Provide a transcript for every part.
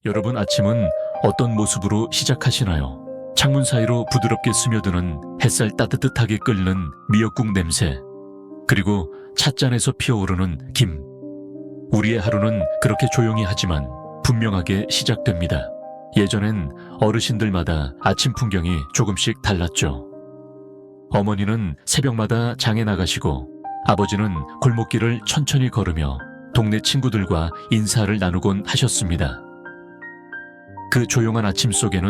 여러분 아침은 어떤 모습으로 시작하시나요? 창문 사이로 부드럽게 스며드는 햇살 따뜻하게 끓는 미역국 냄새, 그리고 찻잔에서 피어오르는 김. 우리의 하루는 그렇게 조용히 하지만 분명하게 시작됩니다. 예전엔 어르신들마다 아침 풍경이 조금씩 달랐죠. 어머니는 새벽마다 장에 나가시고 아버지는 골목길을 천천히 걸으며 동네 친구들과 인사를 나누곤 하셨습니다. 그 조용한 아침 속에는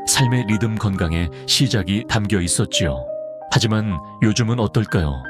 삶의 리듬 건강의 시작이 담겨 있었지요. 하지만 요즘은 어떨까요?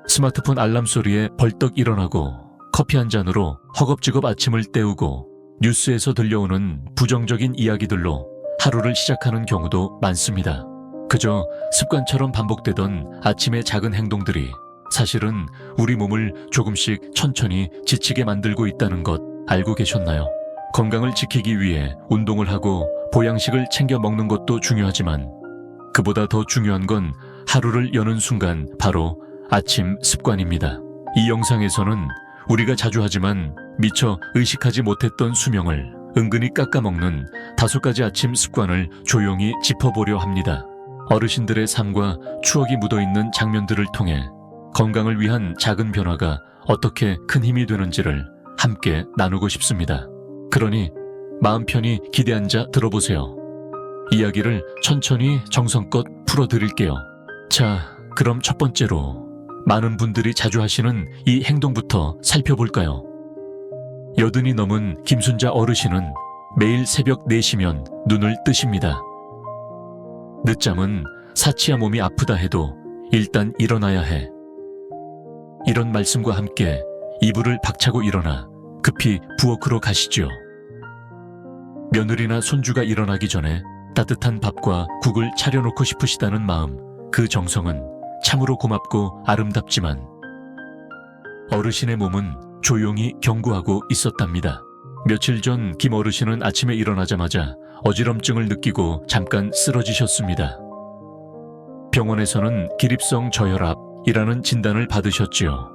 스마트폰 알람 소리에 벌떡 일어나고 커피 한 잔으로 허겁지겁 아침을 때우고 뉴스에서 들려오는 부정적인 이야기들로 하루를 시작하는 경우도 많습니다. 그저 습관처럼 반복되던 아침의 작은 행동들이 사실은 우리 몸을 조금씩 천천히 지치게 만들고 있다는 것 알고 계셨나요? 건강을 지키기 위해 운동을 하고 보양식을 챙겨 먹는 것도 중요하지만 그보다 더 중요한 건 하루를 여는 순간 바로 아침 습관입니다. 이 영상에서는 우리가 자주 하지만 미처 의식하지 못했던 수명을 은근히 깎아먹는 5가지 아침 습관을 조용히 짚어보려 합니다. 어르신들의 삶과 추억이 묻어있는 장면들을 통해 건강을 위한 작은 변화가 어떻게 큰 힘이 되는지를 함께 나누고 싶습니다. 그러니 마음 편히 기대 앉아 들어보세요. 이야기를 천천히 정성껏 풀어드릴게요. 자, 그럼 첫 번째로 많은 분들이 자주 하시는 이 행동부터 살펴볼까요? 80이 넘은 김순자 어르신은 매일 새벽 4시면 눈을 뜨십니다. 늦잠은 사치야 몸이 아프다 해도 일단 일어나야 해. 이런 말씀과 함께 이불을 박차고 일어나 급히 부엌으로 가시죠. 며느리나 손주가 일어나기 전에 따뜻한 밥과 국을 차려놓고 싶으시다는 마음, 그 정성은 참으로 고맙고 아름답지만 어르신의 몸은 조용히 경고하고 있었답니다. 며칠 전 김 어르신은 아침에 일어나자마자 어지럼증을 느끼고 잠깐 쓰러지셨습니다. 병원에서는 기립성 저혈압이라는 진단을 받으셨지요.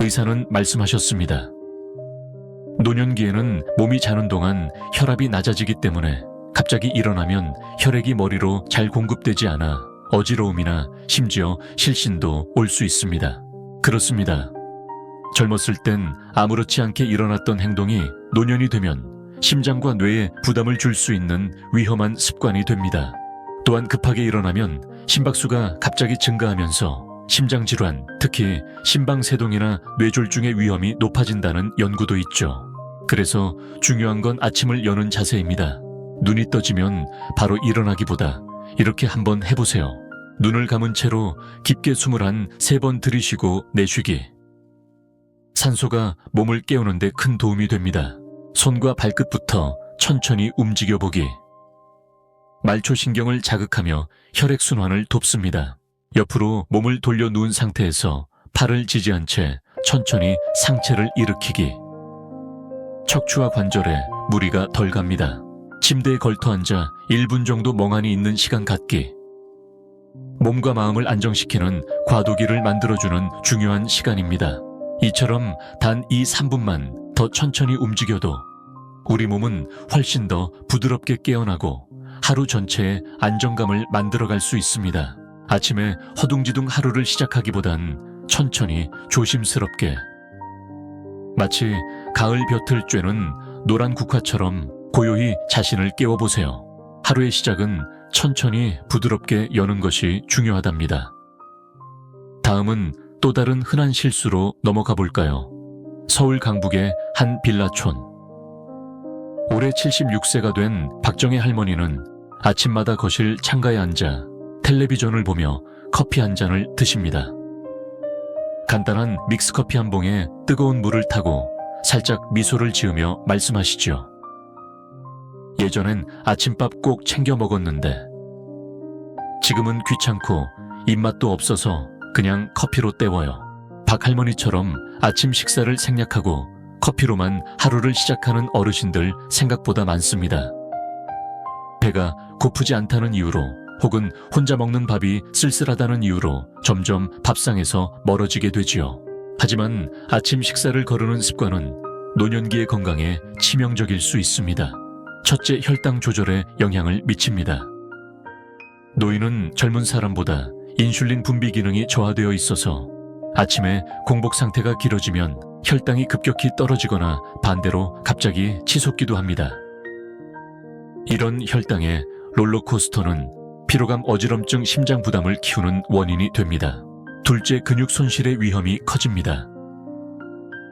의사는 말씀하셨습니다. 노년기에는 몸이 자는 동안 혈압이 낮아지기 때문에 갑자기 일어나면 혈액이 머리로 잘 공급되지 않아 어지러움이나 심지어 실신도 올 수 있습니다. 그렇습니다. 젊었을 땐 아무렇지 않게 일어났던 행동이 노년이 되면 심장과 뇌에 부담을 줄 수 있는 위험한 습관이 됩니다. 또한 급하게 일어나면 심박수가 갑자기 증가하면서 심장질환, 특히 심방세동이나 뇌졸중의 위험이 높아진다는 연구도 있죠. 그래서 중요한 건 아침을 여는 자세입니다. 눈이 떠지면 바로 일어나기보다 이렇게 한번 해보세요. 눈을 감은 채로 깊게 숨을 한 3번 들이쉬고 내쉬기. 산소가 몸을 깨우는데 큰 도움이 됩니다. 손과 발끝부터 천천히 움직여보기. 말초신경을 자극하며 혈액순환을 돕습니다. 옆으로 몸을 돌려 누운 상태에서 팔을 지지한 채 천천히 상체를 일으키기. 척추와 관절에 무리가 덜 갑니다. 침대에 걸터 앉아 1분 정도 멍하니 있는 시간 갖기. 몸과 마음을 안정시키는 과도기를 만들어주는 중요한 시간입니다. 이처럼 단 2~3분만 더 천천히 움직여도 우리 몸은 훨씬 더 부드럽게 깨어나고 하루 전체의 안정감을 만들어갈 수 있습니다. 아침에 허둥지둥 하루를 시작하기보단 천천히 조심스럽게. 마치 가을 벼틀 쬐는 노란 국화처럼 고요히 자신을 깨워보세요. 하루의 시작은 천천히 부드럽게 여는 것이 중요하답니다. 다음은 또 다른 흔한 실수로 넘어가 볼까요? 서울 강북의 한 빌라촌. 올해 76세가 된 박정혜 할머니는 아침마다 거실 창가에 앉아 텔레비전을 보며 커피 한 잔을 드십니다. 간단한 믹스커피 한 봉에 뜨거운 물을 타고 살짝 미소를 지으며 말씀하시죠. 예전엔 아침밥 꼭 챙겨 먹었는데 지금은 귀찮고 입맛도 없어서 그냥 커피로 때워요. 박 할머니처럼 아침 식사를 생략하고 커피로만 하루를 시작하는 어르신들 생각보다 많습니다. 배가 고프지 않다는 이유로 혹은 혼자 먹는 밥이 쓸쓸하다는 이유로 점점 밥상에서 멀어지게 되지요. 하지만 아침 식사를 거르는 습관은 노년기의 건강에 치명적일 수 있습니다. 첫째, 혈당 조절에 영향을 미칩니다. 노인은 젊은 사람보다 인슐린 분비 기능이 저하되어 있어서 아침에 공복 상태가 길어지면 혈당이 급격히 떨어지거나 반대로 갑자기 치솟기도 합니다. 이런 혈당의 롤러코스터는 피로감, 어지럼증, 심장 부담을 키우는 원인이 됩니다. 둘째, 근육 손실의 위험이 커집니다.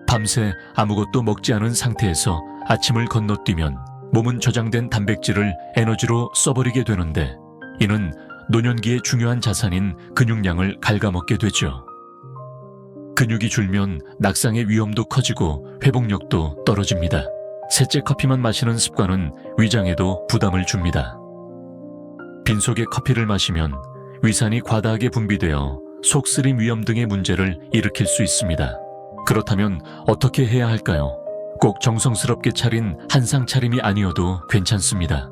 밤새 아무것도 먹지 않은 상태에서 아침을 건너뛰면 몸은 저장된 단백질을 에너지로 써버리게 되는데, 이는 노년기의 중요한 자산인 근육량을 갉아먹게 되죠. 근육이 줄면 낙상의 위험도 커지고 회복력도 떨어집니다. 셋째, 커피만 마시는 습관은 위장에도 부담을 줍니다. 빈속에 커피를 마시면 위산이 과다하게 분비되어 속쓰림 위험 등의 문제를 일으킬 수 있습니다. 그렇다면 어떻게 해야 할까요? 꼭 정성스럽게 차린 한상 차림이 아니어도 괜찮습니다.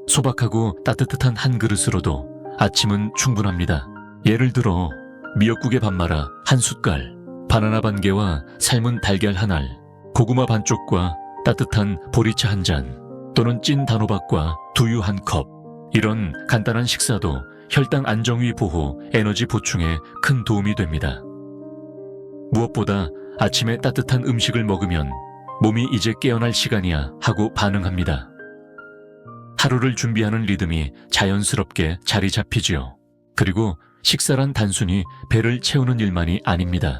소박하고 따뜻한 한 그릇으로도 아침은 충분합니다. 예를 들어 미역국에 밥 말아 한 숟갈, 바나나 반 개와 삶은 달걀 한 알, 고구마 반 쪽과 따뜻한 보리차 한 잔, 또는 찐 단호박과 두유 한 컵. 이런 간단한 식사도 혈당 안정위 보호, 에너지 보충에 큰 도움이 됩니다. 무엇보다 아침에 따뜻한 음식을 먹으면 몸이 이제 깨어날 시간이야 하고 반응합니다. 하루를 준비하는 리듬이 자연스럽게 자리 잡히지요. 그리고 식사란 단순히 배를 채우는 일만이 아닙니다.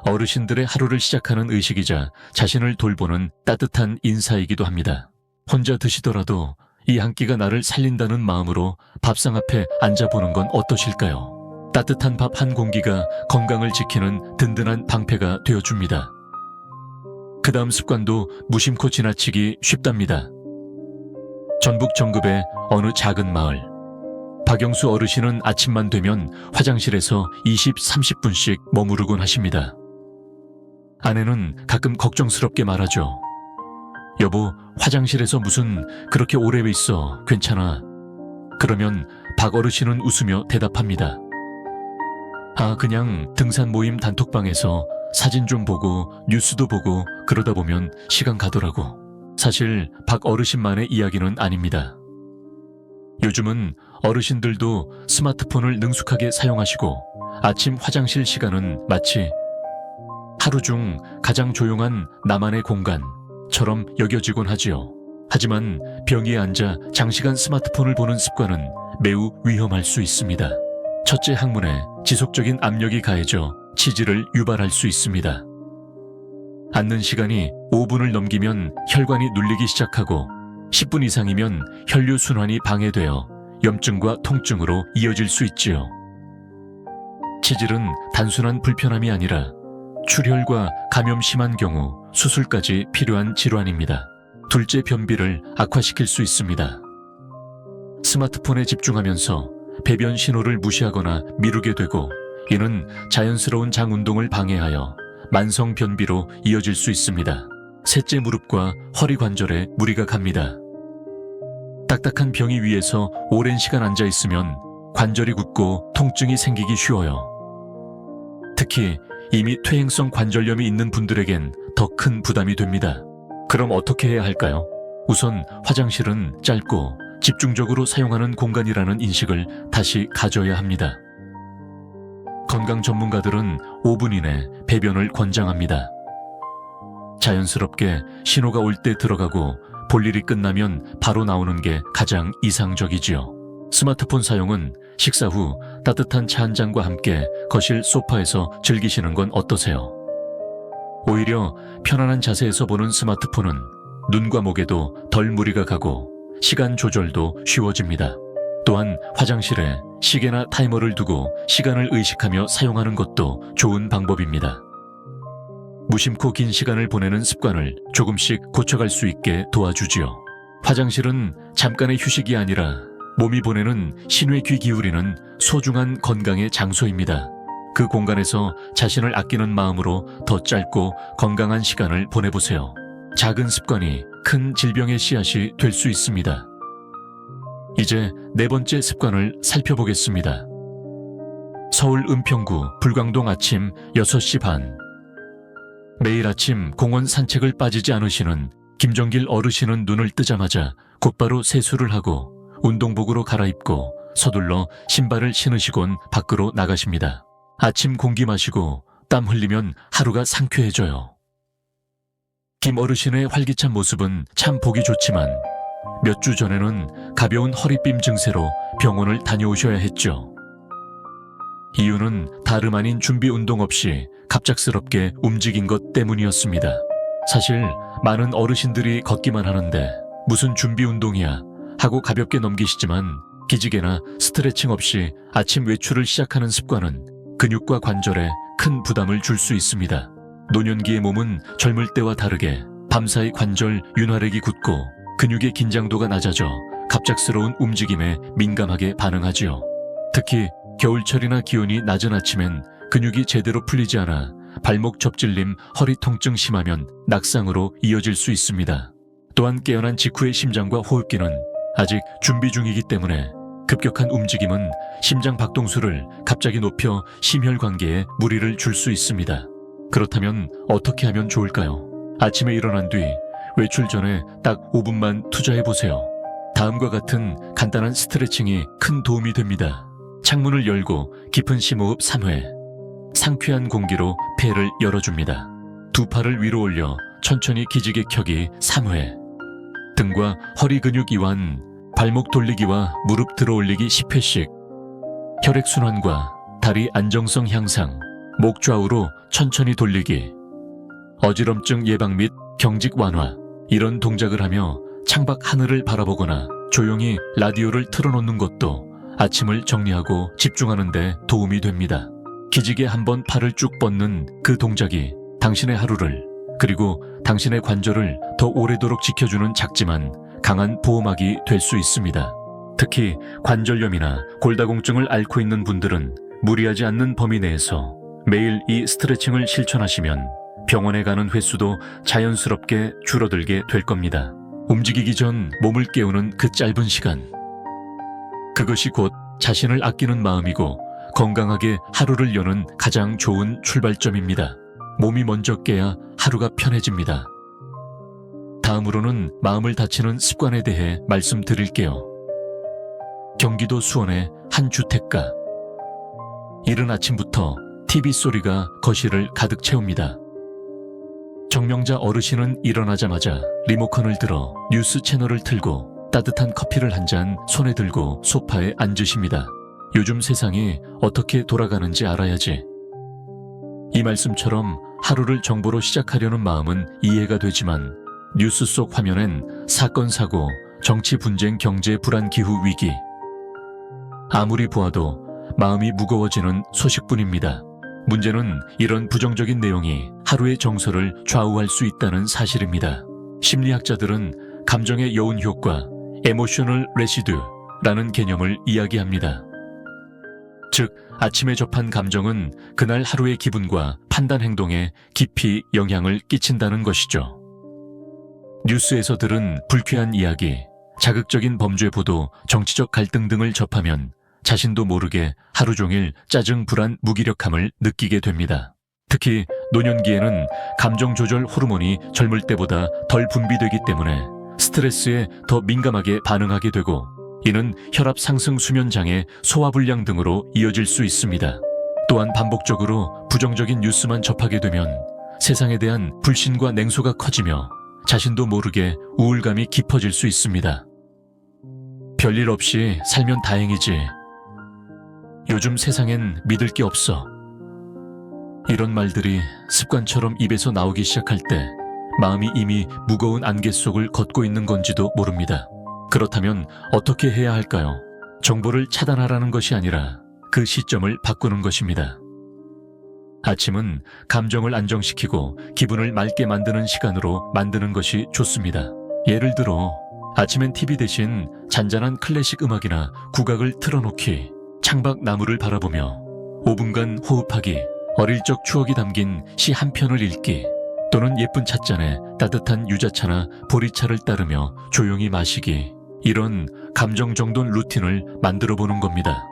어르신들의 하루를 시작하는 의식이자 자신을 돌보는 따뜻한 인사이기도 합니다. 혼자 드시더라도 이 한 끼가 나를 살린다는 마음으로 밥상 앞에 앉아보는 건 어떠실까요? 따뜻한 밥 한 공기가 건강을 지키는 든든한 방패가 되어줍니다. 그 다음 습관도 무심코 지나치기 쉽답니다. 전북 정읍의 어느 작은 마을. 박영수 어르신은 아침만 되면 화장실에서 20, 30분씩 머무르곤 하십니다. 아내는 가끔 걱정스럽게 말하죠. 여보, 화장실에서 무슨 그렇게 오래 있어? 괜찮아. 그러면 박 어르신은 웃으며 대답합니다. 아, 그냥 등산 모임 단톡방에서 사진 좀 보고 뉴스도 보고 그러다 보면 시간 가더라고. 사실 박 어르신만의 이야기는 아닙니다. 요즘은 어르신들도 스마트폰을 능숙하게 사용하시고 아침 화장실 시간은 마치 하루 중 가장 조용한 나만의 공간처럼 여겨지곤 하지요. 하지만 병위에 앉아 장시간 스마트폰을 보는 습관은 매우 위험할 수 있습니다. 첫째, 항문에 지속적인 압력이 가해져 치질을 유발할 수 있습니다. 앉는 시간이 5분을 넘기면 혈관이 눌리기 시작하고 10분 이상이면 혈류순환이 방해되어 염증과 통증으로 이어질 수 있지요. 치질은 단순한 불편함이 아니라 출혈과 감염 심한 경우 수술까지 필요한 질환입니다. 둘째, 변비를 악화시킬 수 있습니다. 스마트폰에 집중하면서 배변 신호를 무시하거나 미루게 되고, 이는 자연스러운 장 운동을 방해하여 만성 변비로 이어질 수 있습니다. 셋째, 무릎과 허리 관절에 무리가 갑니다. 딱딱한 병이 위에서 오랜 시간 앉아 있으면 관절이 굳고 통증이 생기기 쉬워요. 특히 이미 퇴행성 관절염이 있는 분들에겐 더 큰 부담이 됩니다. 그럼 어떻게 해야 할까요? 우선 화장실은 짧고 집중적으로 사용하는 공간이라는 인식을 다시 가져야 합니다. 건강 전문가들은 5분 이내 배변을 권장합니다. 자연스럽게 신호가 올 때 들어가고 볼 일이 끝나면 바로 나오는 게 가장 이상적이지요. 스마트폰 사용은 식사 후 따뜻한 차 한 잔과 함께 거실 소파에서 즐기시는 건 어떠세요? 오히려 편안한 자세에서 보는 스마트폰은 눈과 목에도 덜 무리가 가고 시간 조절도 쉬워집니다. 또한 화장실에 시계나 타이머를 두고 시간을 의식하며 사용하는 것도 좋은 방법입니다. 무심코 긴 시간을 보내는 습관을 조금씩 고쳐갈 수 있게 도와주지요. 화장실은 잠깐의 휴식이 아니라 몸이 보내는 신호에 귀 기울이는 소중한 건강의 장소입니다. 그 공간에서 자신을 아끼는 마음으로 더 짧고 건강한 시간을 보내보세요. 작은 습관이 큰 질병의 씨앗이 될 수 있습니다. 이제 네 번째 습관을 살펴보겠습니다. 서울 은평구 불광동 아침 6시 반. 매일 아침 공원 산책을 빠지지 않으시는 김정길 어르신은 눈을 뜨자마자 곧바로 세수를 하고 운동복으로 갈아입고 서둘러 신발을 신으시곤 밖으로 나가십니다. 아침 공기 마시고 땀 흘리면 하루가 상쾌해져요. 김 어르신의 활기찬 모습은 참 보기 좋지만 몇 주 전에는 가벼운 허리빔 증세로 병원을 다녀오셔야 했죠. 이유는 다름 아닌 준비 운동 없이 갑작스럽게 움직인 것 때문이었습니다. 사실 많은 어르신들이 걷기만 하는데 무슨 준비 운동이야 하고 가볍게 넘기시지만 기지개나 스트레칭 없이 아침 외출을 시작하는 습관은 근육과 관절에 큰 부담을 줄 수 있습니다. 노년기의 몸은 젊을 때와 다르게 밤사이 관절, 윤활액이 굳고 근육의 긴장도가 낮아져 갑작스러운 움직임에 민감하게 반응하지요. 특히 겨울철이나 기온이 낮은 아침엔 근육이 제대로 풀리지 않아 발목 접질림, 허리 통증 심하면 낙상으로 이어질 수 있습니다. 또한 깨어난 직후의 심장과 호흡기는 아직 준비 중이기 때문에 급격한 움직임은 심장 박동수를 갑자기 높여 심혈관계에 무리를 줄 수 있습니다. 그렇다면 어떻게 하면 좋을까요? 아침에 일어난 뒤 외출 전에 딱 5분만 투자해보세요. 다음과 같은 간단한 스트레칭이 큰 도움이 됩니다. 창문을 열고 깊은 심호흡 3회. 상쾌한 공기로 폐를 열어줍니다. 두 팔을 위로 올려 천천히 기지개 켜기 3회. 등과 허리 근육 이완, 발목 돌리기와 무릎 들어 올리기 10회씩. 혈액순환과 다리 안정성 향상, 목 좌우로 천천히 돌리기. 어지럼증 예방 및 경직 완화. 이런 동작을 하며 창밖 하늘을 바라보거나 조용히 라디오를 틀어놓는 것도 아침을 정리하고 집중하는 데 도움이 됩니다. 기지개 한번 팔을 쭉 뻗는 그 동작이 당신의 하루를 그리고 당신의 관절을 더 오래도록 지켜주는 작지만 강한 보호막이 될 수 있습니다. 특히 관절염이나 골다공증을 앓고 있는 분들은 무리하지 않는 범위 내에서 매일 이 스트레칭을 실천하시면 병원에 가는 횟수도 자연스럽게 줄어들게 될 겁니다. 움직이기 전 몸을 깨우는 그 짧은 시간. 그것이 곧 자신을 아끼는 마음이고 건강하게 하루를 여는 가장 좋은 출발점입니다. 몸이 먼저 깨야 하루가 편해집니다. 다음으로는 마음을 다치는 습관에 대해 말씀드릴게요. 경기도 수원의 한 주택가. 이른 아침부터 TV 소리가 거실을 가득 채웁니다. 정명자 어르신은 일어나자마자 리모컨을 들어 뉴스 채널을 틀고 따뜻한 커피를 한 잔 손에 들고 소파에 앉으십니다. 요즘 세상이 어떻게 돌아가는지 알아야지. 이 말씀처럼 하루를 정보로 시작하려는 마음은 이해가 되지만 뉴스 속 화면엔 사건 사고, 정치 분쟁, 경제 불안, 기후 위기. 아무리 보아도 마음이 무거워지는 소식뿐입니다. 문제는 이런 부정적인 내용이 하루의 정서를 좌우할 수 있다는 사실입니다. 심리학자들은 감정의 여운 효과, emotional residue라는 개념을 이야기합니다. 즉, 아침에 접한 감정은 그날 하루의 기분과 판단 행동에 깊이 영향을 끼친다는 것이죠. 뉴스에서 들은 불쾌한 이야기, 자극적인 범죄 보도, 정치적 갈등 등을 접하면 자신도 모르게 하루 종일 짜증, 불안, 무기력함을 느끼게 됩니다. 특히 노년기에는 감정 조절 호르몬이 젊을 때보다 덜 분비되기 때문에 스트레스에 더 민감하게 반응하게 되고 이는 혈압 상승, 수면 장애, 소화불량 등으로 이어질 수 있습니다. 또한 반복적으로 부정적인 뉴스만 접하게 되면 세상에 대한 불신과 냉소가 커지며 자신도 모르게 우울감이 깊어질 수 있습니다. 별일 없이 살면 다행이지. 요즘 세상엔 믿을 게 없어. 이런 말들이 습관처럼 입에서 나오기 시작할 때 마음이 이미 무거운 안개 속을 걷고 있는 건지도 모릅니다. 그렇다면 어떻게 해야 할까요? 정보를 차단하라는 것이 아니라 그 시점을 바꾸는 것입니다. 아침은 감정을 안정시키고 기분을 맑게 만드는 시간으로 만드는 것이 좋습니다. 예를 들어 아침엔 TV 대신 잔잔한 클래식 음악이나 국악을 틀어놓기, 창밖 나무를 바라보며 5분간 호흡하기, 어릴 적 추억이 담긴 시 한 편을 읽기, 또는 예쁜 찻잔에 따뜻한 유자차나 보리차를 따르며 조용히 마시기, 이런 감정 정돈 루틴을 만들어 보는 겁니다.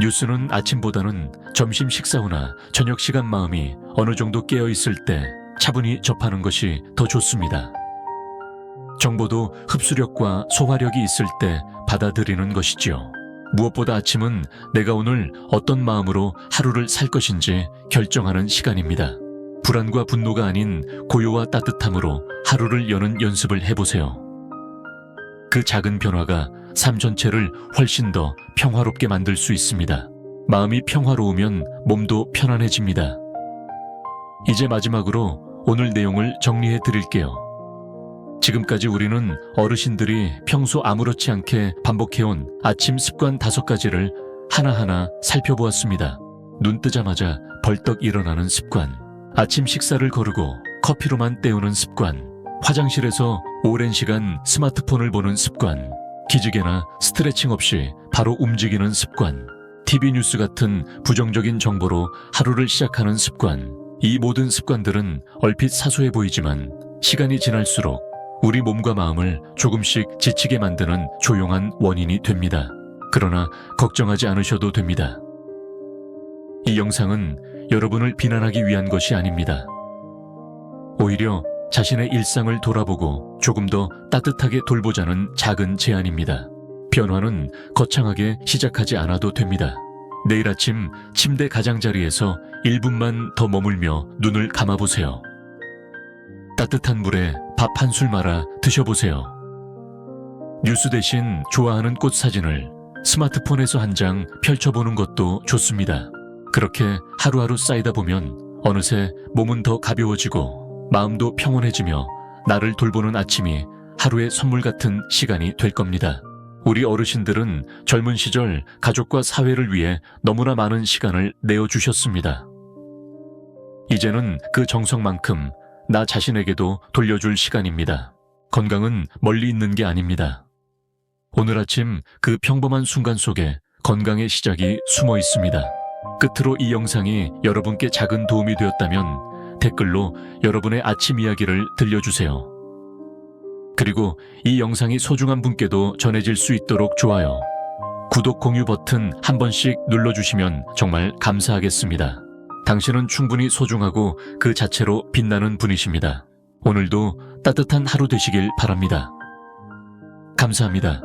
뉴스는 아침보다는 점심 식사 후나 저녁 시간 마음이 어느 정도 깨어 있을 때 차분히 접하는 것이 더 좋습니다. 정보도 흡수력과 소화력이 있을 때 받아들이는 것이지요. 무엇보다 아침은 내가 오늘 어떤 마음으로 하루를 살 것인지 결정하는 시간입니다. 불안과 분노가 아닌 고요와 따뜻함으로 하루를 여는 연습을 해보세요. 그 작은 변화가 삶 전체를 훨씬 더 평화롭게 만들 수 있습니다. 마음이 평화로우면 몸도 편안해집니다. 이제 마지막으로 오늘 내용을 정리해 드릴게요. 지금까지 우리는 어르신들이 평소 아무렇지 않게 반복해온 아침 습관 5가지를 하나하나 살펴보았습니다. 눈 뜨자마자 벌떡 일어나는 습관, 아침 식사를 거르고 커피로만 때우는 습관, 화장실에서 오랜 시간 스마트폰을 보는 습관, 기지개나 스트레칭 없이 바로 움직이는 습관, TV 뉴스 같은 부정적인 정보로 하루를 시작하는 습관. 이 모든 습관들은 얼핏 사소해 보이지만 시간이 지날수록 우리 몸과 마음을 조금씩 지치게 만드는 조용한 원인이 됩니다. 그러나 걱정하지 않으셔도 됩니다. 이 영상은 여러분을 비난하기 위한 것이 아닙니다. 오히려 자신의 일상을 돌아보고 조금 더 따뜻하게 돌보자는 작은 제안입니다. 변화는 거창하게 시작하지 않아도 됩니다. 내일 아침 침대 가장자리에서 1분만 더 머물며 눈을 감아보세요. 따뜻한 물에 밥 한 술 말아 드셔보세요. 뉴스 대신 좋아하는 꽃 사진을 스마트폰에서 한 장 펼쳐보는 것도 좋습니다. 그렇게 하루하루 쌓이다 보면 어느새 몸은 더 가벼워지고 마음도 평온해지며 나를 돌보는 아침이 하루의 선물 같은 시간이 될 겁니다. 우리 어르신들은 젊은 시절 가족과 사회를 위해 너무나 많은 시간을 내어주셨습니다. 이제는 그 정성만큼 나 자신에게도 돌려줄 시간입니다. 건강은 멀리 있는 게 아닙니다. 오늘 아침 그 평범한 순간 속에 건강의 시작이 숨어 있습니다. 끝으로 이 영상이 여러분께 작은 도움이 되었다면 댓글로 여러분의 아침 이야기를 들려주세요. 그리고 이 영상이 소중한 분께도 전해질 수 있도록 좋아요, 구독, 공유 버튼 한 번씩 눌러주시면 정말 감사하겠습니다. 당신은 충분히 소중하고 그 자체로 빛나는 분이십니다. 오늘도 따뜻한 하루 되시길 바랍니다. 감사합니다.